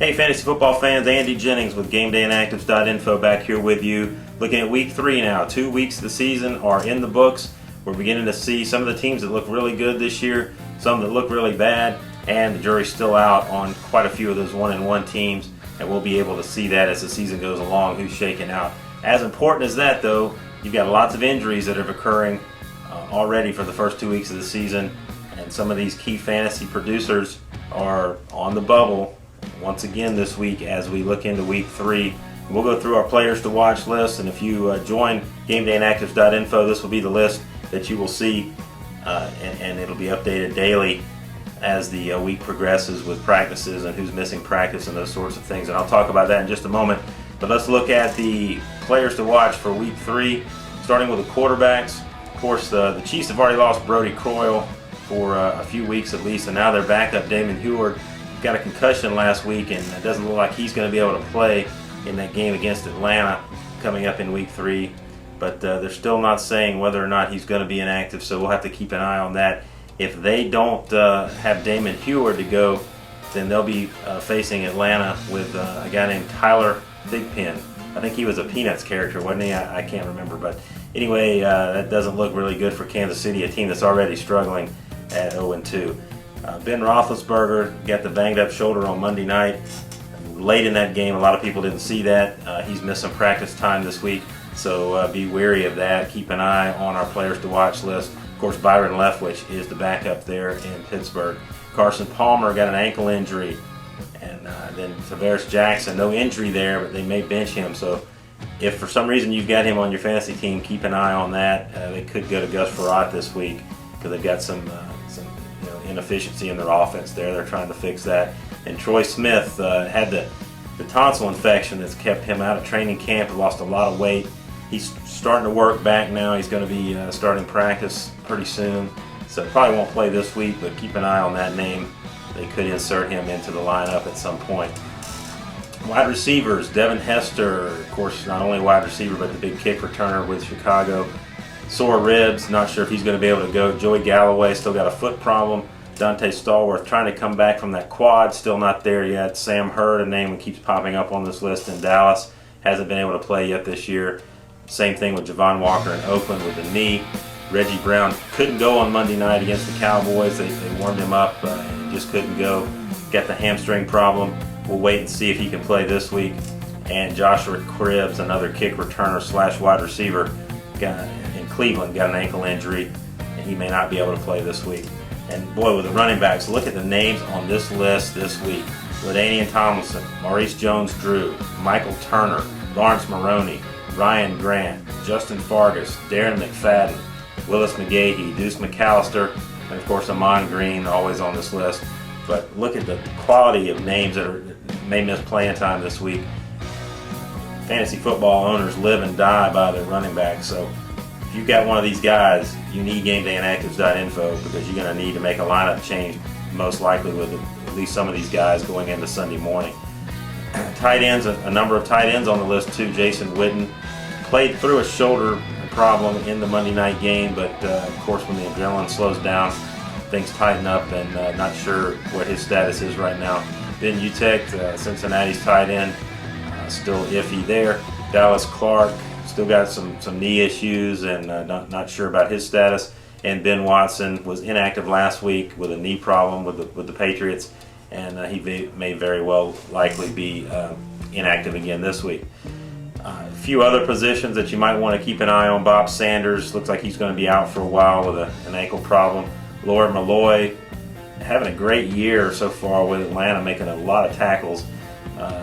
Hey fantasy football fans, Andy Jennings with GamedayInactives.info back here with you. Looking at week 3 now. 2 weeks of the season are in the books. We're beginning to see some of the teams that look really good this year, some that look really bad, and the jury's still out on quite a few of those 1-1 teams, and we'll be able to see that as the season goes along, who's shaking out. As important as that though, you've got lots of injuries that are occurring already for the first 2 weeks of the season, and some of these key fantasy producers are on the bubble once again this week as we look into week 3. We'll go through our players to watch list, and if you join GamedayInactives.info, this will be the list that you will see, and it'll be updated daily as the week progresses with practices and who's missing practice and those sorts of things, and I'll talk about that in just a moment. But let's look at the players to watch for week 3, starting with the quarterbacks. Of course, the Chiefs have already lost Brody Croyle for a few weeks at least, and now their backup, Damon Heward, got a concussion last week, and it doesn't look like he's going to be able to play in that game against Atlanta coming up in week 3. But they're still not saying whether or not he's going to be inactive, so we'll have to keep an eye on that. If they don't have Damon Heward to go, then they'll be facing Atlanta with a guy named Tyler Thigpen. I think he was a Peanuts character, wasn't he? I can't remember. But anyway, that doesn't look really good for Kansas City, a team that's already struggling at 0-2. Ben Roethlisberger got the banged up shoulder on Monday night. Late in that game, a lot of people didn't see that. He's missed some practice time this week, so be wary of that. Keep an eye on our players to watch list. Of course, Byron Leftwich is the backup there in Pittsburgh. Carson Palmer got an ankle injury, and then Tavares Jackson, no injury there, but they may bench him. So if for some reason you've got him on your fantasy team, keep an eye on that. They could go to Gus Frerotte this week because they've got some inefficiency in their offense there. They're trying to fix that. And Troy Smith had the tonsil infection that's kept him out of training camp. He lost a lot of weight. He's starting to work back now. He's going to be starting practice pretty soon, so probably won't play this week, but keep an eye on that name. They could insert him into the lineup at some point. Wide receivers, Devin Hester, of course, not only wide receiver, but the big kick returner with Chicago. Sore ribs, not sure if he's going to be able to go. Joey Galloway still got a foot problem. Dante Stallworth trying to come back from that quad, still not there yet. Sam Hurd, a name that keeps popping up on this list in Dallas, hasn't been able to play yet this year. Same thing with Javon Walker in Oakland with the knee. Reggie Brown couldn't go on Monday night against the Cowboys. They warmed him up and he just couldn't go. Got the hamstring problem. We'll wait and see if he can play this week. And Joshua Cribbs, another kick returner / wide receiver in Cleveland, got an ankle injury, and he may not be able to play this week. And boy, with the running backs, look at the names on this list this week. LaDainian Tomlinson, Maurice Jones-Drew, Michael Turner, Lawrence Maroney, Ryan Grant, Justin Fargas, Darren McFadden, Willis McGahee, Deuce McAllister, and of course Amon Green, always on this list. But look at the quality of names that may miss playing time this week. Fantasy football owners live and die by their running backs, so if you've got one of these guys, you need GamedayInactives.info because you're going to need to make a lineup change, most likely with at least some of these guys going into Sunday morning. Tight ends, a number of tight ends on the list too. Jason Witten played through a shoulder problem in the Monday night game, but of course when the adrenaline slows down, things tighten up, and not sure what his status is right now. Ben Utecht, Cincinnati's tight end, still iffy there. Dallas Clark still got some knee issues, and not sure about his status. And Ben Watson was inactive last week with a knee problem with the Patriots, and he may very well likely be inactive again this week. A few other positions that you might want to keep an eye on. Bob Sanders looks like he's going to be out for a while with an ankle problem. Lord Malloy having a great year so far with Atlanta, making a lot of tackles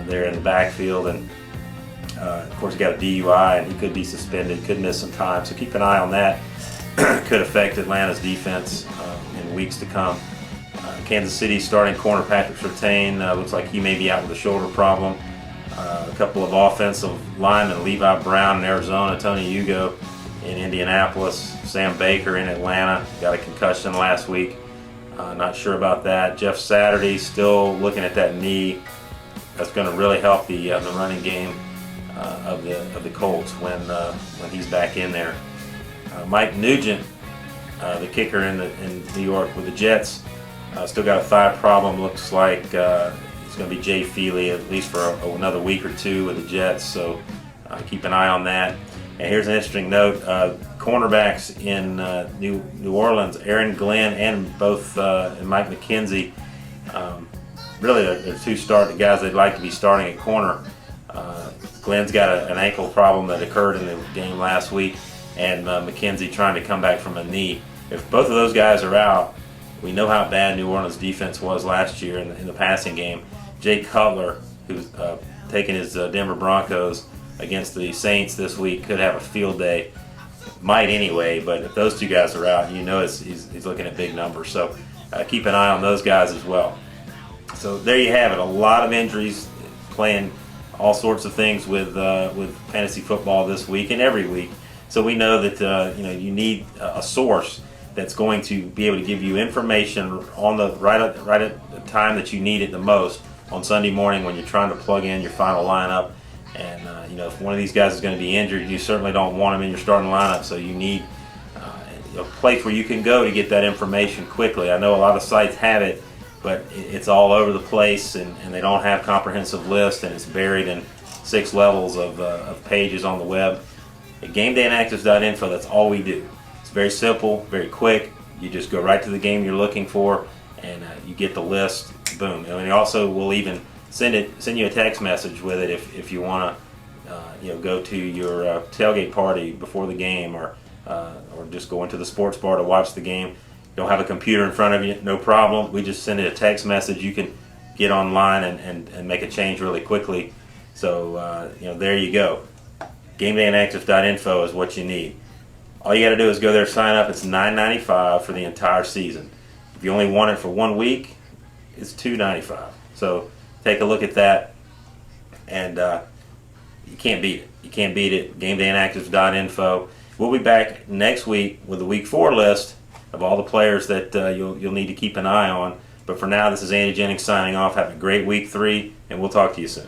there in the backfield, and of course he got a DUI and he could be suspended, could miss some time, so keep an eye on that. Could affect Atlanta's defense in weeks to come. Kansas City starting corner Patrick Surtain looks like he may be out with a shoulder problem. A couple of offensive linemen, Levi Brown in Arizona, Tony Hugo in Indianapolis, Sam Baker in Atlanta, got a concussion last week. Not sure about that. Jeff Saturday still looking at that knee. That's going to really help the running game of the Colts when he's back in there. Mike Nugent, the kicker in New York with the Jets, still got a thigh problem. Looks like he's it's going to be Jay Feely at least for another week or two with the Jets, so keep an eye on that. And here's an interesting note: cornerbacks in New Orleans, Aaron Glenn and both and Mike McKenzie. Really, they're two guys they'd like to be starting at corner. Glenn's got an ankle problem that occurred in the game last week, and McKenzie trying to come back from a knee. If both of those guys are out, we know how bad New Orleans' defense was last year in the passing game. Jay Cutler, who's taking his Denver Broncos against the Saints this week, could have a field day. Might anyway, but if those two guys are out, he's looking at big numbers. So keep an eye on those guys as well. So there you have it. A lot of injuries, playing all sorts of things with fantasy football this week and every week. So we know that you need a source that's going to be able to give you information on the right at the time that you need it the most on Sunday morning when you're trying to plug in your final lineup. And if one of these guys is going to be injured, you certainly don't want him in your starting lineup. So you need a place where you can go to get that information quickly. I know a lot of sites have it, but it's all over the place, and they don't have comprehensive lists, and it's buried in 6 levels of pages on the web. At GamedayInactives.info, that's all we do. It's very simple, very quick. You just go right to the game you're looking for, and you get the list. Boom. And also, we'll even send you a text message with it if you want to, go to your tailgate party before the game, or just go into the sports bar to watch the game. Don't have a computer in front of you, no problem. We just send it a text message. You can get online and make a change really quickly. So there you go. GamedayInactives.info is what you need. All you got to do is go there, sign up. It's $9.95 for the entire season. If you only want it for 1 week, it's $2.95. So take a look at that, and you can't beat it. You can't beat it. GamedayInactives.info. We'll be back next week with the Week 4 list of all the players that you'll need to keep an eye on. But for now, this is Andy Jennings signing off. Have a great Week 3, and we'll talk to you soon.